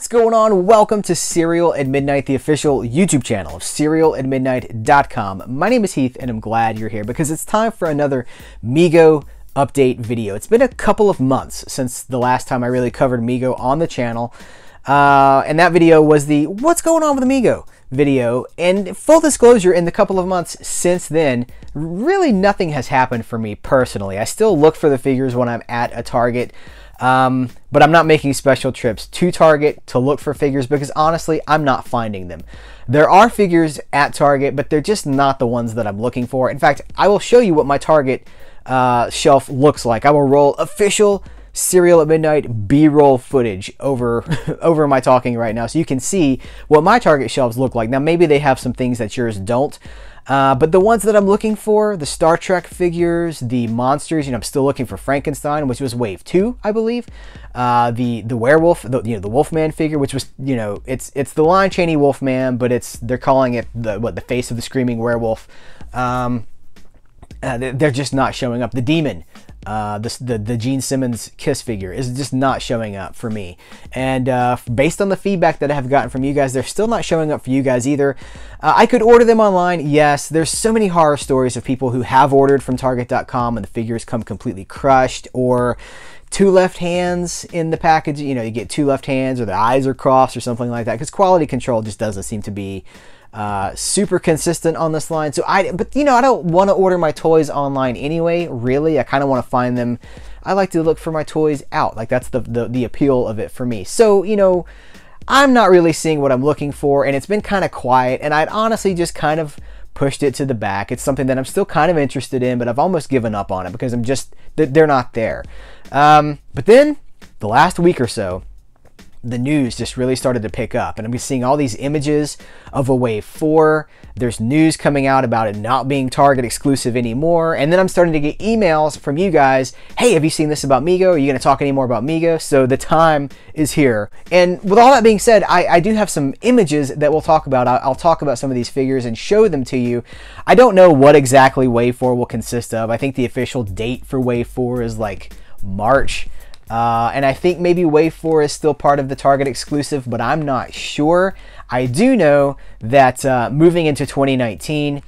What's going on? Welcome to Cereal at Midnight, the official YouTube channel of cerealatmidnight.com. My name is Heath and I'm glad you're here because it's time for another Mego update video. It's been a couple of months since the last time I really covered Mego on the channel. And that video was the What's Going On with Mego video. And full disclosure, in the couple of months since then, really nothing has happened for me personally. I still look for the figures when I'm at a Target. But I'm not making special trips to Target to look for figures because honestly, I'm not finding them. There are figures at Target, but they're just not the ones that I'm looking for. In fact, I will show you what my Target shelf looks like. I will roll official Cereal at Midnight B-roll footage over my talking right now so you can see what my Target shelves look like. Now, maybe they have some things that yours don't. But the ones that I'm looking for, the Star Trek figures, the monsters, I'm still looking for Frankenstein, which was wave 2, I believe. The werewolf, the Wolfman figure, which was, it's the Lon Chaney Wolfman, but they're calling it the face of the screaming werewolf. They're just not showing up. The demon, the Gene Simmons Kiss figure is just not showing up for me. And based on the feedback that I have gotten from you guys, they're still not showing up for you guys either. I could order them online. Yes, there's so many horror stories of people who have ordered from Target.com and the figures come completely crushed, or two left hands in the package. You get two left hands, or the eyes are crossed or something like that, because quality control just doesn't seem to be super consistent on this line. So I don't want to order my toys online anyway, really. I kind of want to find them. I like to look for my toys out. Like, that's the appeal of it for me. So, I'm not really seeing what I'm looking for, and it's been kind of quiet, and I'd honestly just kind of pushed it to the back. It's something that I'm still kind of interested in, but I've almost given up on it because they're not there. But then the last week or so, the news just really started to pick up, and I'm seeing all these images of a wave 4. There's news coming out about it not being Target exclusive anymore, and then I'm starting to get emails from you guys. Hey, have you seen this about Mego? Are you going to talk any more about Mego? So the time is here. And with all that being said, I do have some images that we'll talk about. I'll talk about some of these figures and show them to you. I don't know what exactly wave 4 will consist of. I think the official date for wave 4 is like March. And I think maybe wave 4 is still part of the Target exclusive, but I'm not sure. I do know that moving into 2019,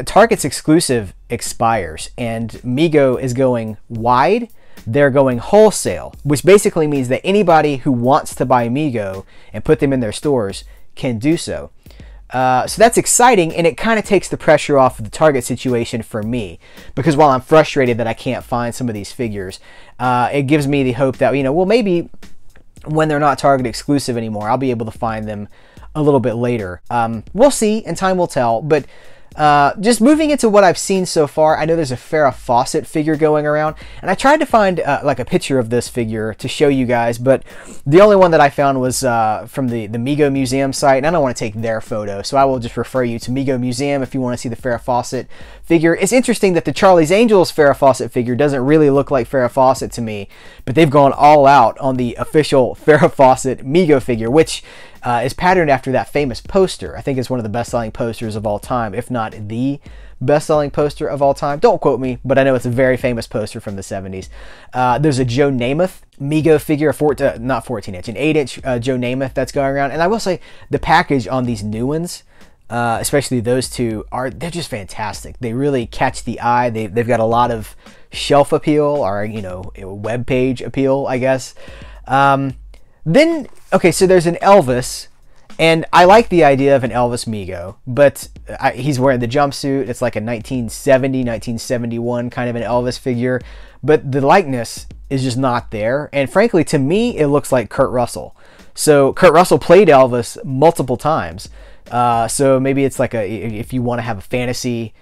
Target's exclusive expires, and Mego is going wide. They're going wholesale, which basically means that anybody who wants to buy Mego and put them in their stores can do so. So that's exciting, and it kind of takes the pressure off of the Target situation for me, because while I'm frustrated that I can't find some of these figures, it gives me the hope that, well, maybe when they're not Target exclusive anymore, I'll be able to find them a little bit later. We'll see, and time will tell, but just moving into what I've seen so far, I know there's a Farrah Fawcett figure going around, and I tried to find like a picture of this figure to show you guys, but the only one that I found was from the Mego Museum site, and I don't want to take their photo, so I will just refer you to Mego Museum if you want to see the Farrah Fawcett figure. It's interesting that the Charlie's Angels Farrah Fawcett figure doesn't really look like Farrah Fawcett to me, but they've gone all out on the official Farrah Fawcett Mego figure, which is patterned after that famous poster. I think it's one of the best-selling posters of all time, if not the best-selling poster of all time. Don't quote me, but I know it's a very famous poster from the 70s. There's a Joe Namath Mego figure, not 14-inch, an 8-inch Joe Namath that's going around. And I will say, the package on these new ones, especially those two, they're just fantastic. They really catch the eye. They've got a lot of shelf appeal, or web page appeal, I guess. Then, okay, so there's an Elvis, and I like the idea of an Elvis Mego, but he's wearing the jumpsuit. It's like a 1970, 1971 kind of an Elvis figure, but the likeness is just not there. And frankly, to me, it looks like Kurt Russell. So Kurt Russell played Elvis multiple times. So maybe it's like if you want to have a fantasy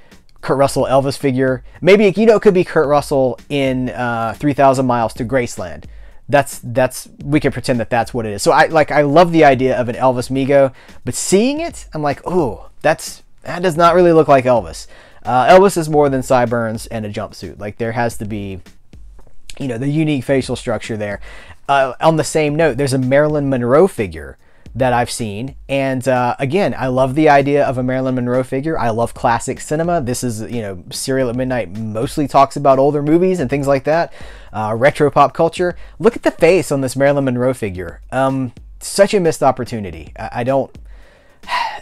Kurt Russell Elvis figure, maybe, it could be Kurt Russell in 3,000 Miles to Graceland. We can pretend that that's what it is. So I love the idea of an Elvis Mego, but seeing it, I'm like, oh, that does not really look like Elvis. Elvis is more than sideburns and a jumpsuit. Like, there has to be, the unique facial structure there. On the same note, there's a Marilyn Monroe figure that I've seen, and again, I love the idea of a Marilyn Monroe figure. I love classic cinema. This is, Cereal at Midnight mostly talks about older movies and things like that. Retro pop culture. Look at the face on this Marilyn Monroe figure. such a missed opportunity. I don't.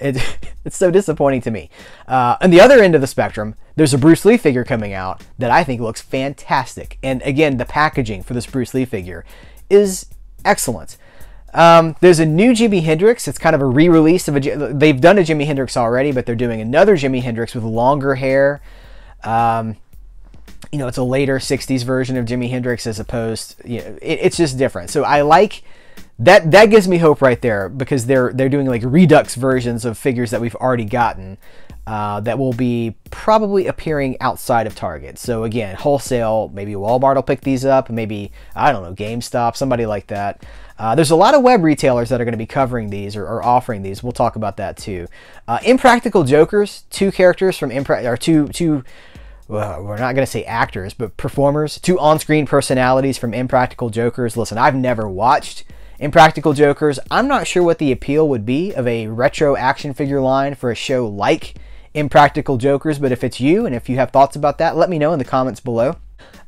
It's so disappointing to me. On the other end of the spectrum, there's a Bruce Lee figure coming out that I think looks fantastic. And again, the packaging for this Bruce Lee figure is excellent. There's a new Jimi Hendrix. It's kind of a re-release of they've done a Jimi Hendrix already, but they're doing another Jimi Hendrix with longer hair. You know, it's a later 60s version of Jimi Hendrix as opposed, you know, it's just different. So I like that. That gives me hope right there, because they're doing like redux versions of figures that we've already gotten that will be probably appearing outside of Target. So again, wholesale, maybe Walmart will pick these up, maybe, I don't know, GameStop, somebody like that. There's a lot of web retailers that are going to be covering these or offering these. We'll talk about that too. Impractical Jokers, two characters from well, we're not going to say actors, but performers, two on-screen personalities from Impractical Jokers. Listen, I've never watched Impractical Jokers. I'm not sure what the appeal would be of a retro action figure line for a show like Impractical Jokers, but if it's you and if you have thoughts about that, let me know in the comments below.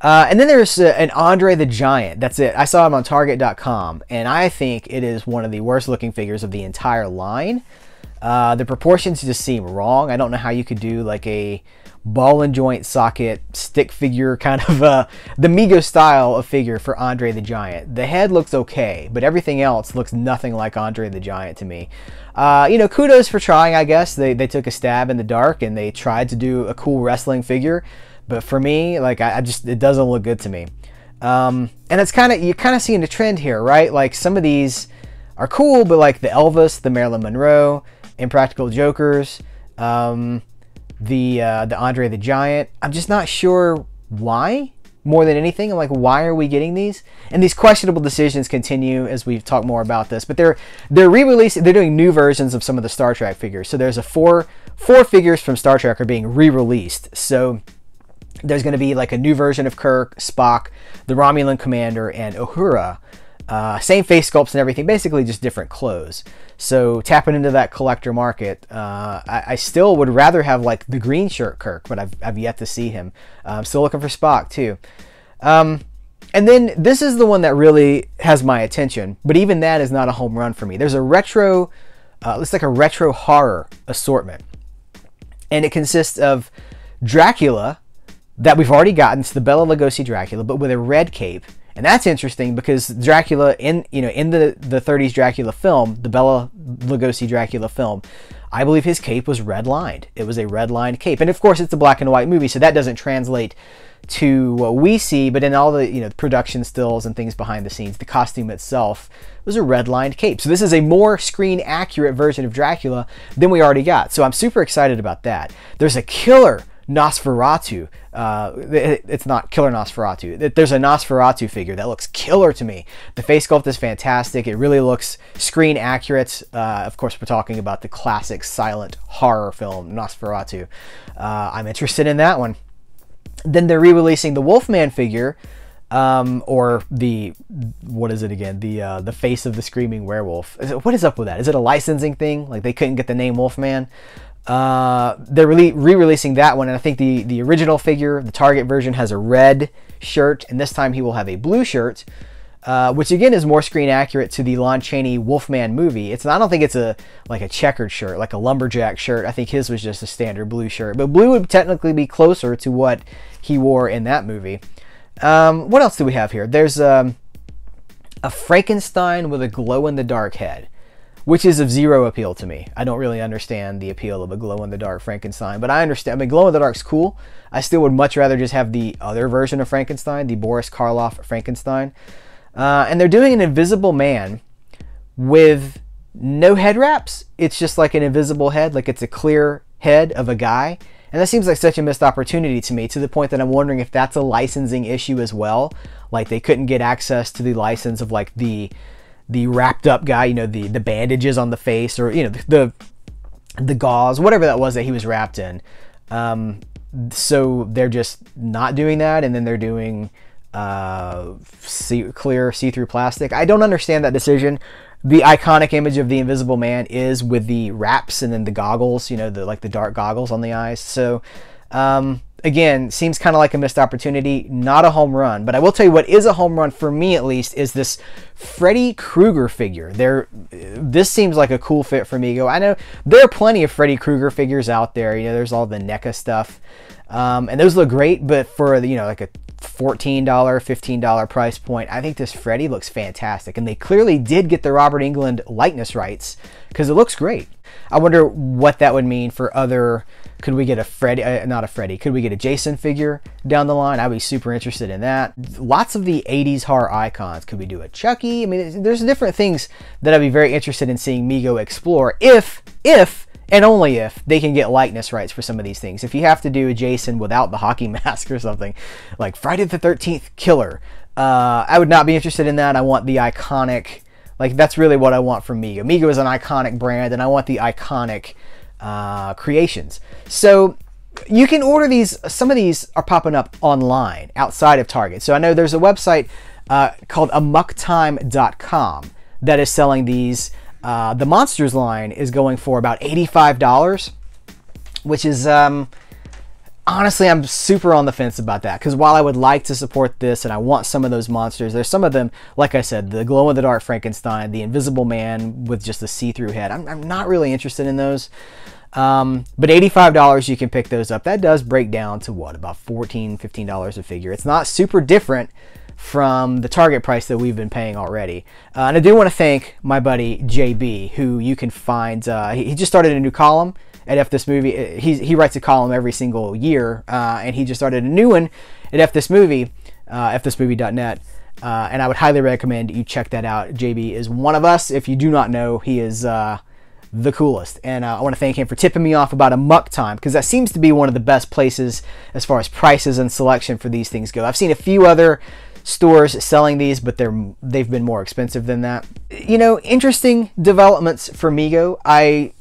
And then there's an Andre the Giant. That's it. I saw him on Target.com, and I think it is one of the worst looking figures of the entire line. The proportions just seem wrong. I don't know how you could do like a ball and joint socket stick figure, kind of the Mego style of figure for Andre the Giant. The head looks okay, but everything else looks nothing like Andre the Giant to me. You know, kudos for trying, I guess. They took a stab in the dark and they tried to do a cool wrestling figure, but for me, like, it doesn't look good to me. And it's you're kind of seeing the trend here, right? Like, some of these are cool, but like the Elvis, the Marilyn Monroe, Impractical Jokers, the Andre the Giant, I'm just not sure why. More than anything, I'm like, why are we getting these? And these questionable decisions continue as we talk more about this. But they're re-releasing. They're doing new versions of some of the Star Trek figures. So there's four figures from Star Trek are being re-released. So there's going to be like a new version of Kirk, Spock, the Romulan Commander, and Uhura. Same face sculpts and everything, basically just different clothes. So tapping into that collector market, I still would rather have like the green shirt Kirk, but I've yet to see him. I'm still looking for Spock too. And then this is the one that really has my attention, but even that is not a home run for me. There's a retro, it's like a retro horror assortment, and it consists of Dracula that we've already gotten. It's the Bela Lugosi Dracula, but with a red cape. And that's interesting because Dracula in the 30s Dracula film, the Bela Lugosi Dracula film, I believe his cape was red lined. It was a red lined cape. And of course it's a black and white movie, so that doesn't translate to what we see, but in all the production stills and things behind the scenes, the costume itself was a red lined cape. So this is a more screen accurate version of Dracula than we already got. So I'm super excited about that. There's a killer Nosferatu. It's not Killer Nosferatu. There's a Nosferatu figure that looks killer to me. The face sculpt is fantastic. It really looks screen accurate. Of course, we're talking about the classic silent horror film Nosferatu. I'm interested in that one. Then they're re-releasing the Wolfman figure, or what is it again? The face of the screaming werewolf. What is up with that? Is it a licensing thing? Like they couldn't get the name Wolfman? They're re-releasing that one, and I think the original figure, the Target version, has a red shirt, and this time he will have a blue shirt, which again is more screen accurate to the Lon Chaney Wolfman movie. I don't think it's like a checkered shirt, like a lumberjack shirt. I think his was just a standard blue shirt, but blue would technically be closer to what he wore in that movie. What else do we have here? There's a Frankenstein with a glow-in-the-dark head, which is of zero appeal to me. I don't really understand the appeal of a glow-in-the-dark Frankenstein, but I understand. I mean, glow-in-the-dark's cool. I still would much rather just have the other version of Frankenstein, the Boris Karloff Frankenstein. And they're doing an invisible man with no head wraps. It's just like an invisible head, like it's a clear head of a guy. And that seems like such a missed opportunity to me, to the point that I'm wondering if that's a licensing issue as well. Like they couldn't get access to the license of like the wrapped up guy, the bandages on the face, or the gauze, whatever that was that he was wrapped in. So they're just not doing that, and then they're doing clear see-through plastic. I don't understand that decision. The iconic image of the Invisible Man is with the wraps and then the goggles, like the dark goggles on the eyes. So again, again, seems kind of like a missed opportunity, not a home run. But I will tell you what is a home run for me, at least, is this Freddy Krueger figure. This seems like a cool fit for Mego. I know there are plenty of Freddy Krueger figures out there. You know, there's all the NECA stuff, and those look great. But for, you know, like a $14, $15 price point, I think this Freddy looks fantastic. And they clearly did get the Robert Englund likeness rights, because it looks great. I wonder what that would mean for other. Could we get a Freddy, not a Freddy, could we get a Jason figure down the line? I'd be super interested in that. Lots of the 80s horror icons. Could we do a Chucky? I mean, there's different things that I'd be very interested in seeing Mego explore, if and only if they can get likeness rights for some of these things. If you have to do a Jason without the hockey mask or something, like Friday the 13th Killer, I would not be interested in that. I want the iconic, like, that's really what I want from Mego. Mego is an iconic brand, and I want the iconic creations. So you can order these. Some of these are popping up online outside of Target. So I know there's a website called amucktime.com that is selling these. The Monsters line is going for about $85, which is honestly, I'm super on the fence about that, because while I would like to support this and I want some of those monsters, there's some of them, like I said, the glow-in-the-dark Frankenstein, the Invisible Man with just a see-through head. I'm not really interested in those. But $85, you can pick those up. That does break down to what, about $14, $15 a figure. It's not super different from the Target price that we've been paying already. And I do want to thank my buddy JB, who you can find, he just started a new column at F This Movie. He writes a column every single year, and he just started a new one at F This Movie, fthismovie.net. And I would highly recommend you check that out. JB is one of us. If you do not know, he is the coolest. And I want to thank him for tipping me off about Amok Time, because that seems to be one of the best places as far as prices and selection for these things go. I've seen a few other stores selling these, but they've been more expensive than that. You know, interesting developments for Mego. I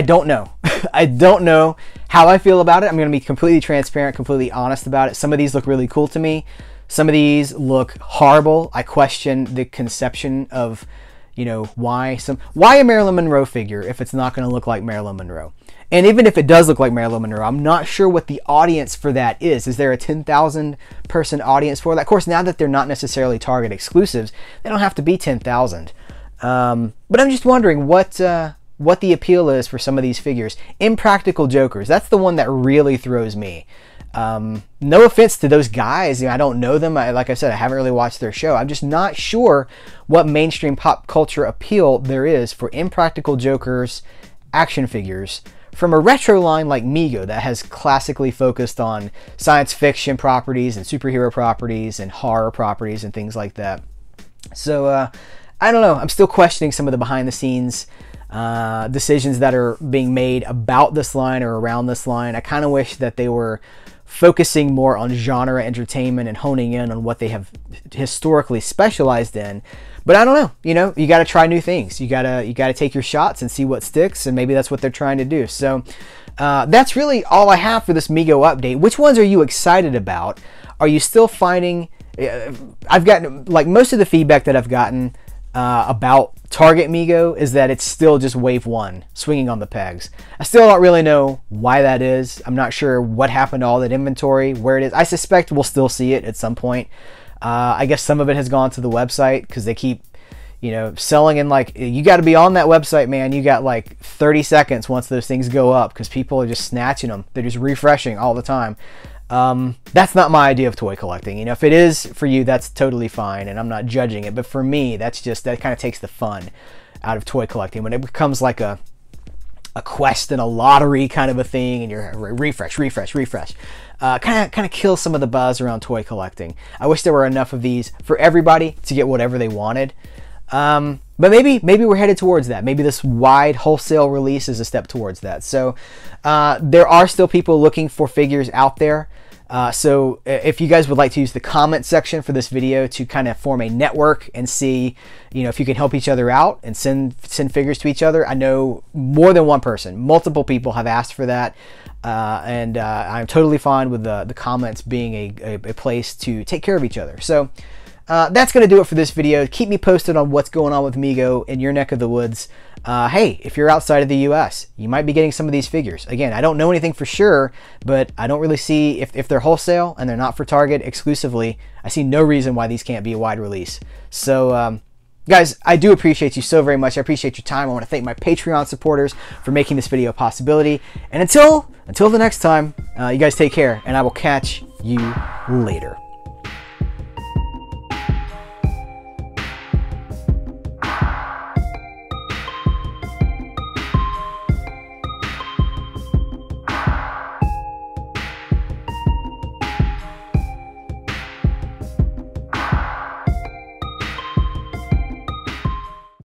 don't know. I don't know how I feel about it. I'm going to be completely transparent, completely honest about it. Some of these look really cool to me. Some of these look horrible. I question the conception of, you know, why a Marilyn Monroe figure if it's not going to look like Marilyn Monroe. And even if it does look like Marilyn Monroe, I'm not sure what the audience for that is. Is there a 10,000 person audience for that? Of course, now that they're not necessarily Target exclusives, they don't have to be 10,000. But I'm just wondering what the appeal is for some of these figures. Impractical Jokers, that's the one that really throws me. No offense to those guys, you know, I don't know them. Like I said, I haven't really watched their show. I'm just not sure what mainstream pop culture appeal there is for Impractical Jokers action figures from a retro line like Mego that has classically focused on science fiction properties and superhero properties and horror properties and things like that. So I don't know. I'm still questioning some of the behind the scenes decisions that are being made about this line or around this line. I kind of wish that they were focusing more on genre entertainment and honing in on what they have historically specialized in. But I don't know, you know, you got to try new things. You got to take your shots and see what sticks, and maybe that's what they're trying to do. So that's really all I have for this Mego update. Which ones are you excited about? Are you still finding, I've gotten, like, most of the feedback that I've gotten about Target Mego is that it's still just wave one, swinging on the pegs. I still don't really know why that is. I'm not sure what happened to all that inventory, where it is. I suspect we'll still see it at some point. I guess some of it has gone to the website because they keep, you know, selling in, like, you got to be on that website, man. You got like 30 seconds once those things go up because people are just snatching them. They're just refreshing all the time. That's not my idea of toy collecting. You know, if it is for you, that's totally fine, and I'm not judging it. But for me, that kind of takes the fun out of toy collecting when it becomes like a quest and a lottery kind of a thing, and you're refresh. Kind of kills some of the buzz around toy collecting. I wish there were enough of these for everybody to get whatever they wanted. But maybe we're headed towards that. Maybe this wide wholesale release is a step towards that. So there are still people looking for figures out there. So if you guys would like to use the comment section for this video to kind of form a network and see, you know, if you can help each other out and send figures to each other. I know more than one person, multiple people have asked for that. And I'm totally fine with the comments being a place to take care of each other. So that's going to do it for this video. Keep me posted on what's going on with Mego in your neck of the woods. hey, if you're outside of the US, you might be getting some of these figures. Again, I don't know anything for sure, but I don't really see, if they're wholesale and they're not for Target exclusively, I see no reason why these can't be a wide release. So, guys, I do appreciate you so very much. I appreciate your time. I want to thank my Patreon supporters for making this video a possibility. And until the next time, you guys take care, and I will catch you later.